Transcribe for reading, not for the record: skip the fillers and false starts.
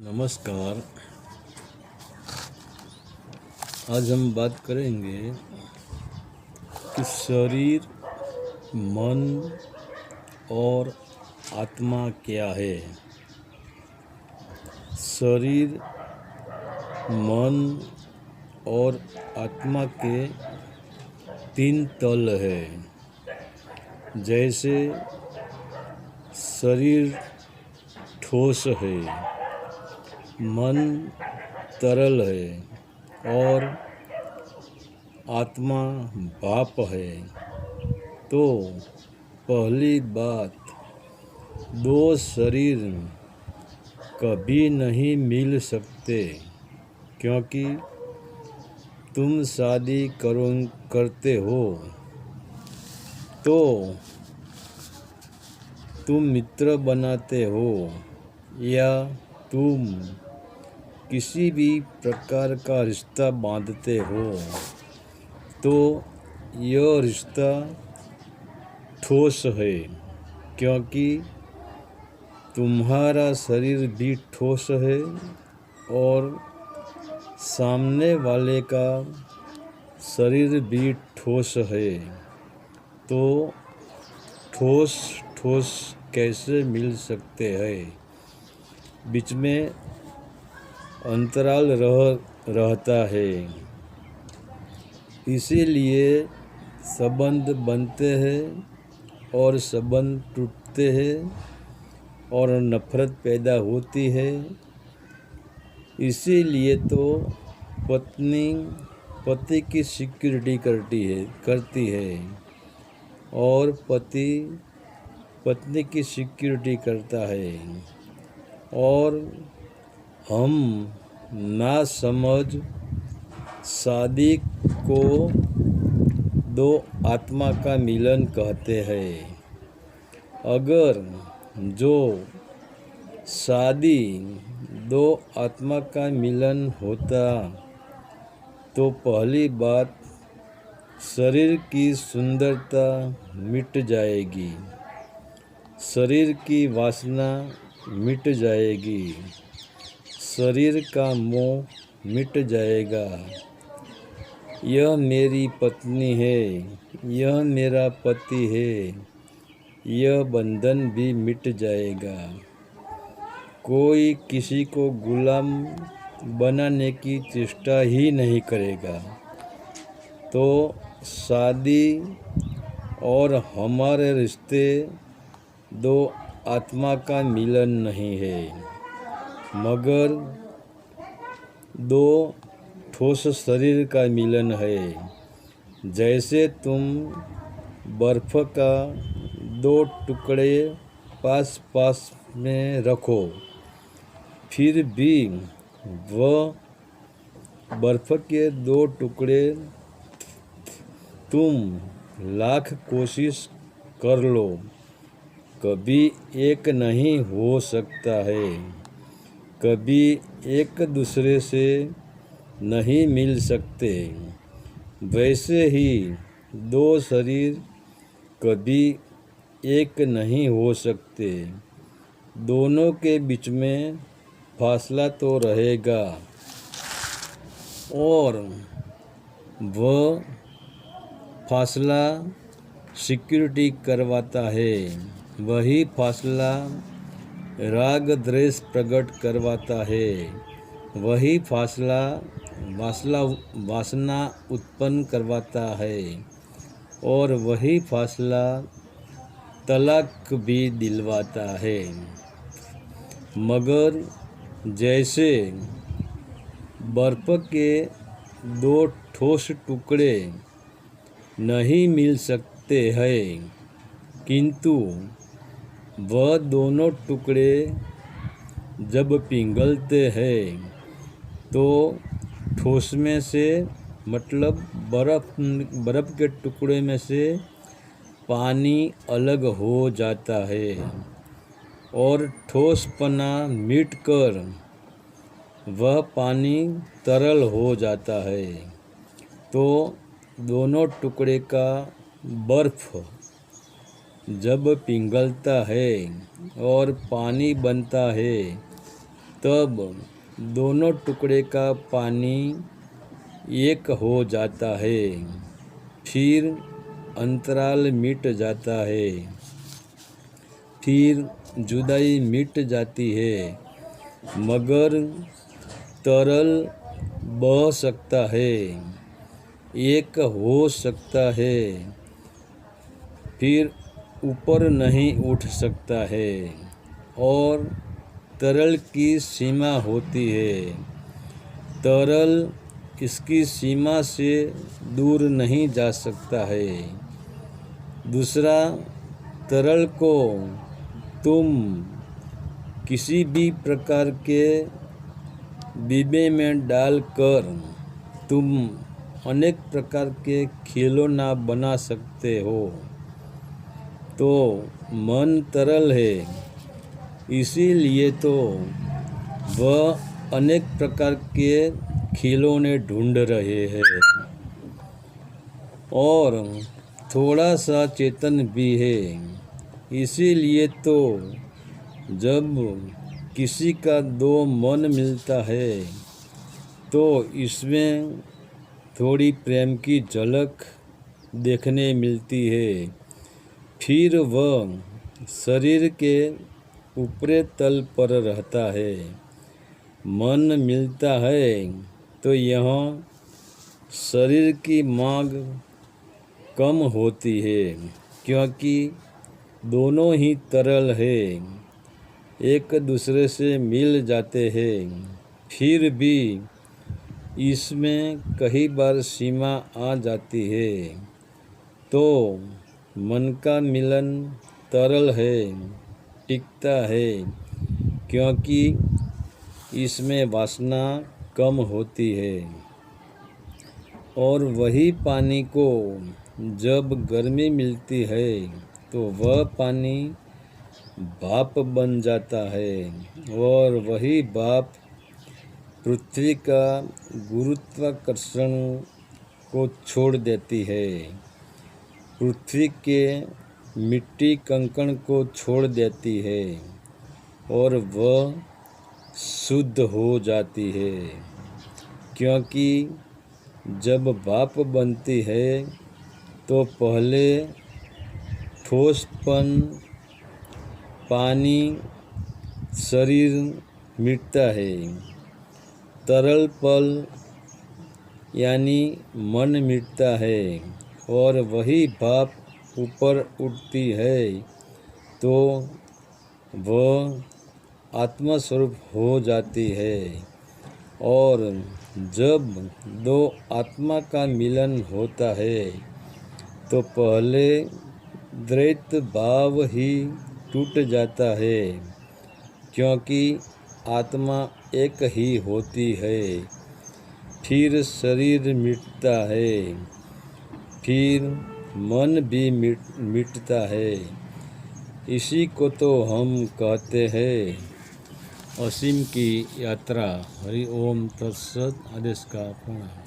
नमस्कार। आज हम बात करेंगे कि शरीर, मन और आत्मा क्या है। शरीर, मन और आत्मा के तीन तल है। जैसे शरीर ठोस है, मन तरल है और आत्मा भाप है। तो पहली बात, दो शरीर कभी नहीं मिल सकते, क्योंकि तुम शादी करते हो तो तुम मित्र बनाते हो या तुम किसी भी प्रकार का रिश्ता बांधते हो, तो यह रिश्ता ठोस है, क्योंकि तुम्हारा शरीर भी ठोस है और सामने वाले का शरीर भी ठोस है। तो ठोस ठोस कैसे मिल सकते हैं? बीच में अंतराल रहता है, इसीलिए संबंध बनते हैं और संबंध टूटते हैं और नफरत पैदा होती है। इसीलिए तो पत्नी पति की सिक्योरिटी करती है और पति पत्नी की सिक्योरिटी करता है। और हम ना समझ शादी को दो आत्मा का मिलन कहते हैं। अगर जो शादी दो आत्मा का मिलन होता तो पहली बात, शरीर की सुंदरता मिट जाएगी, शरीर की वासना मिट जाएगी, शरीर का मोह मिट जाएगा। यह मेरी पत्नी है, यह मेरा पति है, यह बंधन भी मिट जाएगा। कोई किसी को गुलाम बनाने की चेष्टा ही नहीं करेगा। तो शादी और हमारे रिश्ते दो आत्मा का मिलन नहीं है, मगर दो ठोस शरीर का मिलन है। जैसे तुम बर्फ का दो टुकड़े पास पास में रखो, फिर भी वह बर्फ के दो टुकड़े तुम लाख कोशिश कर लो, कभी एक नहीं हो सकता है, कभी एक दूसरे से नहीं मिल सकते। वैसे ही दो शरीर कभी एक नहीं हो सकते, दोनों के बीच में फासला तो रहेगा। और वह फासला सिक्योरिटी करवाता है, वही फासला राग द्वेष प्रकट करवाता है, वही फासला वासना उत्पन्न करवाता है और वही फासला तलाक भी दिलवाता है। मगर जैसे बर्फ के दो ठोस टुकड़े नहीं मिल सकते हैं, किंतु वह दोनों टुकड़े जब पिघलते हैं तो ठोस में से, मतलब बर्फ के टुकड़े में से पानी अलग हो जाता है और ठोसपना मिटकर वह पानी तरल हो जाता है। तो दोनों टुकड़े का बर्फ जब पिघलता है और पानी बनता है, तब दोनों टुकड़े का पानी एक हो जाता है, फिर अंतराल मिट जाता है, फिर जुदाई मिट जाती है, मगर तरल बह सकता है, एक हो सकता है, फिर ऊपर नहीं उठ सकता है, और तरल की सीमा होती है। तरल इसकी सीमा से दूर नहीं जा सकता है। दूसरा, तरल को तुम किसी भी प्रकार के डिब्बे में डालकर तुम अनेक प्रकार के खिलौना बना सकते हो। तो मन तरल है, इसीलिए तो वह अनेक प्रकार के खिलौने ढूंढ रहे हैं और थोड़ा सा चेतन भी है। इसीलिए तो जब किसी का दो मन मिलता है तो इसमें थोड़ी प्रेम की झलक देखने मिलती है। फिर वह शरीर के ऊपरी तल पर रहता है। मन मिलता है तो यहाँ शरीर की मांग कम होती है, क्योंकि दोनों ही तरल है, एक दूसरे से मिल जाते हैं। फिर भी इसमें कई बार सीमा आ जाती है। तो मन का मिलन तरल है, टिकता है, क्योंकि इसमें वासना कम होती है। और वही पानी को जब गर्मी मिलती है तो वह पानी भाप बन जाता है, और वही भाप पृथ्वी का गुरुत्वाकर्षण को छोड़ देती है, पृथ्वी के मिट्टी कंकण को छोड़ देती है, और वह शुद्ध हो जाती है। क्योंकि जब भाप बनती है तो पहले ठोसपन, पानी, शरीर मिटता है, तरल पल यानी मन मिटता है, और वही भाप ऊपर उठती है तो वह आत्मस्वरूप हो जाती है। और जब दो आत्मा का मिलन होता है तो पहले द्वैत भाव ही टूट जाता है, क्योंकि आत्मा एक ही होती है। फिर शरीर मिटता है, फिर मन भी मिटता है। इसी को तो हम कहते हैं असीम की यात्रा। हरि ओम तत्सत। आदेश का पूर्ण।